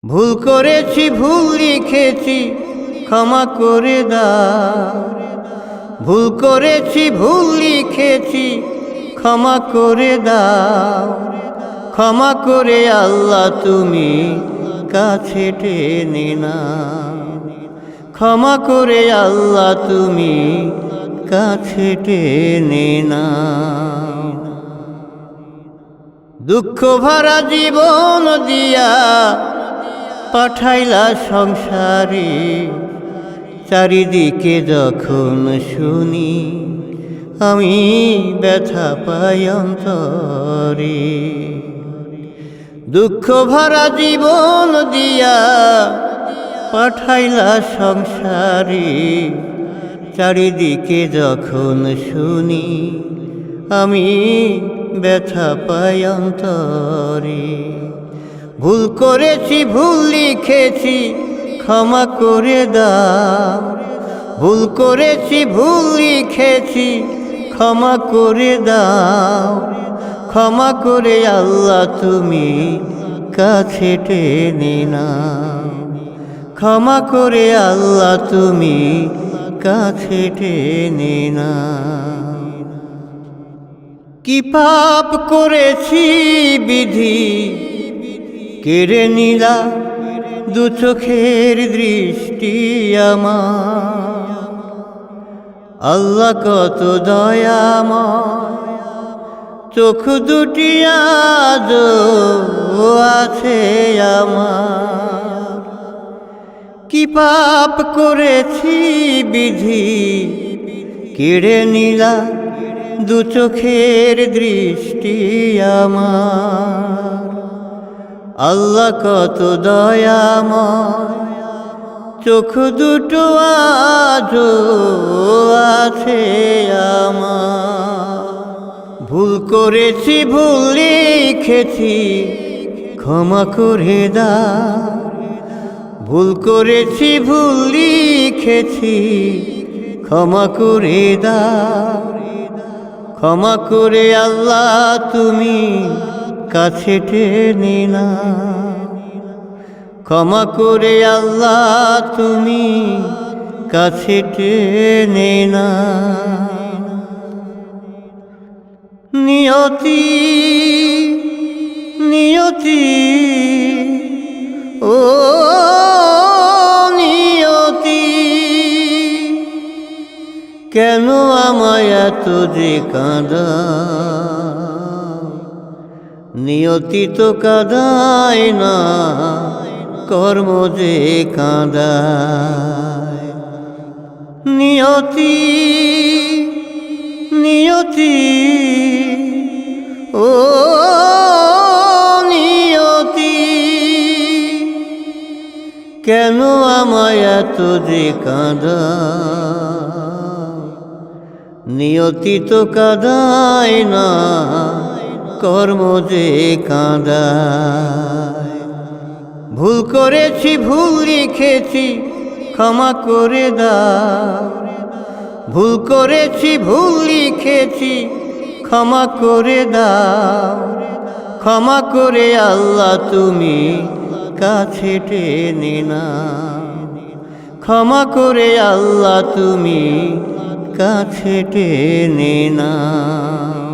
ভুল করেছি, ভুল লিখেছি, ক্ষমা করে দাও। ভুল করেছি, ভুল লিখেছি, ক্ষমা করে দাও। ক্ষমা করে আল্লাহ তুমি কাছে টেনে নাও। ক্ষমা করে আল্লাহ তুমি কাছে টেনে নাও। দুঃখ ভরা জীবন দিয়া পাঠাইলা সংসারে, চারিদিকে যখন শুনি আমি ব্যথা পাই অন্তরে। দুঃখ ভরা জীবন দিয়া পাঠাইলা সংসারে, চারিদিকে যখন শুনি আমি ব্যথা পাই অন্তরে। ভুল করেছি, ভুল লিখেছি, ক্ষমা করে দাও। ভুল করেছি, ভুল লিখেছি, ক্ষমা করে দাও। ক্ষমা করে আল্লাহ তুমি কাছে টেনে নাও। ক্ষমা করে আল্লাহ তুমি কাছে টেনে নাও। কি পাপ করেছি বিধি, কেড়ে নিলা দু চোখের দৃষ্টি আমার। আল্লাহ কত দয়াময়, চোখ দুটি আজও আছে আমার। কি পাপ করেছি বিধি, কেড়ে নিলা দু চোখের দৃষ্টি আমার। আল্লাহ কত দয়াময়, চোখ দুটো আজও আছে আমার। ভুল করেছি, ভুল লিখেছি, ক্ষমা করে দাও। ভুল করেছি, ভুল লিখেছি, ক্ষমা করে দাও। ক্ষমা করে আল্লাহ তুমি কাছে টেনে নাও। ক্ষমা করে আল্লাহ তুমি কাছে টেনে নাও। নিয়তি নিয়তি ও নিয়তি, কেন আমায় এত যে কাঁদাও। নিয়তি তো কাঁদায় না, কর্ম যে কাঁদায়। নিয়তি নিয়তি ও নিয়তি, কেন আমায় এত যে কাঁদাও। নিয়তি তো কাঁদায় না, কর্ম যে কাঁদায়। ভুল করেছি, ভুল লিখেছি, ক্ষমা করে দাও। ভুল করেছি, ভুল লিখেছি, ক্ষমা করে দাও। ক্ষমা করে আল্লাহ তুমি কাছে টেনে নাও। ক্ষমা করে আল্লাহ তুমি কাছে টেনে নাও।